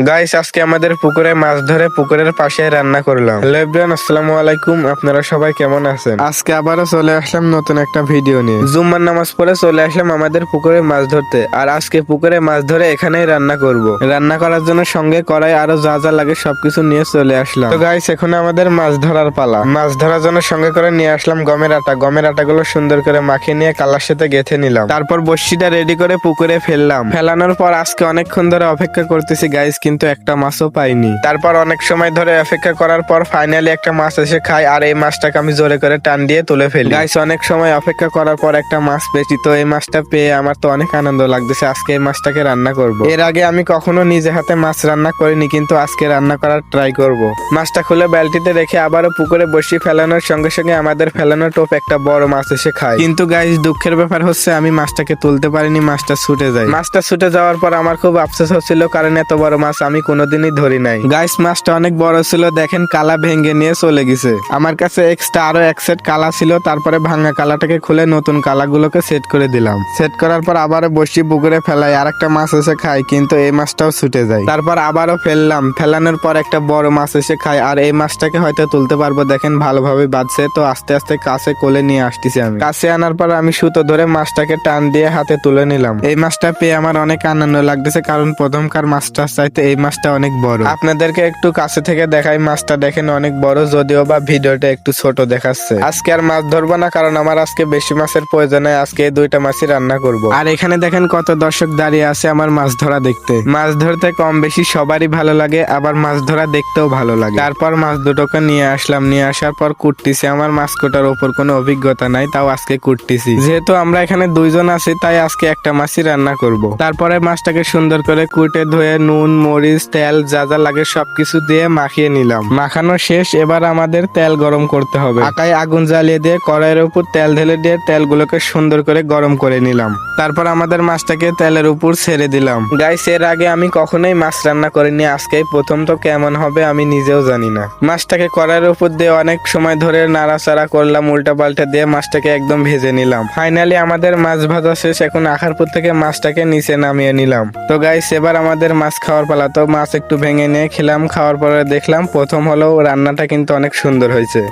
Guys, আজকে আমাদের পুকুরে মাছ ধরে পুকুরের পাশে রান্না করলাম। হ্যালো এভরিওয়ান, আসসালামু আলাইকুম। আপনারা সবাই কেমন আছেন? আজকে আবারও চলে আসলাম নতুন একটা ভিডিও নিয়ে। জুম্মার নামাজ পড়ে চলে আসলাম আমাদের পুকুরে মাছ ধরতে। আর আজকে পুকুরে মাছ ধরে এখানেই রান্না করব। রান্না করার জন্য সঙ্গে কড়াই আরো যা যা লাগে সবকিছু নিয়ে চলে আসলাম। তো গাইস, এখন আমাদের মাছ ধরার পালা। মাছ ধরার জন্য সঙ্গে করে নিয়ে আসলাম গমের আটা। গমের আটাগুলো সুন্দর করে মাখিয়ে নিয়ে কালার সাথে গেঁথে নিলাম। তারপর বড়শিটা রেডি করে পুকুরে ফেললাম। ফেলানোর পর আজকে অনেকক্ষণ ধরে অপেক্ষা করতেছি গাইস, কিন্তু একটা মাছও পাইনি। তারপর অনেক সময় ধরে অপেক্ষা করার পর ফাইনালি একটা মাছ এসে খায়। আর এই মাছটাকে আমি জোরে করে টান দিয়ে তুলে ফেলি। গাইস, অনেক সময় অপেক্ষা করার পর একটা মাছ পেয়েছি। তো এই মাছটা পেয়ে আমার তো অনেক আনন্দ লাগতেছে। আজকে এই মাছটাকে রান্না করব। এর আগে আমি কখনো নিজে হাতে মাছ রান্না করিনি, কিন্তু আজকে রান্না করার ট্রাই করব। মাছটা খুলে বালতিতে রেখে আবারও পুকুরে বসি ফেলানোর সঙ্গে সঙ্গে আমাদের ফেলানো টোপ একটা বড় মাছ এসে খায়। কিন্তু গাইস, দুঃখের ব্যাপার হচ্ছে আমি মাছটাকে তুলতে পারিনি। মাছটা ছুটে যায়। মাছটা ছুটে যাওয়ার পর আমার খুব আফসোস হচ্ছিল, কারণ এত বড় মাছ আমি কোনোদিনই ধরি নাই। গাইস, মাছটা অনেক বড় ছিল। দেখেন, কালা ভেঙে নিয়ে চলে গেছে। আমার কাছে এক্সট্রা আরো এক সেট কালা ছিল। তারপরে ভাঙা কালাটাকে খুলে নতুন কালাগুলোকে সেট করে দিলাম। সেট করার পর আবারও বসি পুকুরে ফেলাই। আর একটা মাছ এসে খায়, কিন্তু এই মাছটাও ছুটে যায়। তারপর আবারও ফেললাম। ফেলানোর পর একটা বড় মাছ এসে খায়। আর এই মাছটাকে হয়তো তুলতে পারবো। দেখেন, ভালোভাবে বাঁধছে। তো আস্তে আস্তে কাছে কোলে নিয়ে আসতেছি আমি। কাছে আনার পর আমি সুতো ধরে মাছটাকে টান দিয়ে হাতে তুলে নিলাম। এই মাছটা পেয়ে আমার অনেক আনন্দ লাগতেছে, কারণ প্রথমকার মাছটা চাইতে এই মাছটা অনেক বড়। আপনাদেরকে একটু কাছে থেকে দেখাই। মাছটা দেখেন অনেক বড়, যদিও বা ভিডিওটা একটু ছোট দেখাচ্ছে। আজকে আর মাছ ধরবো না, কারণ আমার আজকে বেশি মাছের প্রয়োজন হয়। আজকে এই দুইটা মাছই রান্না করব। আর এখানে দেখেন কত দর্শক দাঁড়িয়ে আছে আমার মাছ ধরা দেখতে। মাছ ধরতে কম বেশি সবারই ভালো লাগে, আবার মাছ ধরা দেখতেও ভালো লাগে। তারপর মাছ দুটোকে নিয়ে আসলাম। নিয়ে আসার পর কুটতেছি। আমার মাছ কোটার উপর কোনো অভিজ্ঞতা নাই, তাও আজকে কুটতেছি। যেহেতু আমরা এখানে দুইজন আছি, তাই আজকে একটা মাছই রান্না করব। তারপরে মাছটাকে সুন্দর করে কুটে ধুয়ে নুন, মরিচ, তেল যা যা লাগে সবকিছু দিয়ে মাখিয়ে নিলাম। মাখানো শেষ। এবার আমাদের তেল গরম করতে হবে। আকায় আগুন জ্বালিয়ে দিয়ে কড়াইয়ের উপর তেল ঢেলে দিয়ে তেলগুলোকে সুন্দর করে গরম করে নিলাম। তারপর আমাদের মাছটাকে তেলের উপর ছেড়ে দিলাম। গাইস, এর আগে আমি কখনোই মাছ রান্না করিনি। আজকেই প্রথম। তো কেমন হবে আমি নিজেও জানি না। মাছটাকে কড়াইয়ের উপর দিয়ে অনেক সময় ধরে নাড়াচাড়া করলাম। উল্টা পাল্টা দিয়ে মাছটাকে একদম ভেজে নিলাম। ফাইনালি আমাদের মাছ ভাজা শেষ। এখন আখারপুর থেকে মাছটাকে নিচে নামিয়ে নিলাম। তো গাইস, এবার আমাদের মাছ খাওয়ার পালা। তো মাছ একটু ভেঙে নিয়ে খেলাম। খাওয়ার পরে দেখলাম প্রথম হলেও রান্নাটা কিন্তু অনেক সুন্দর হয়েছে।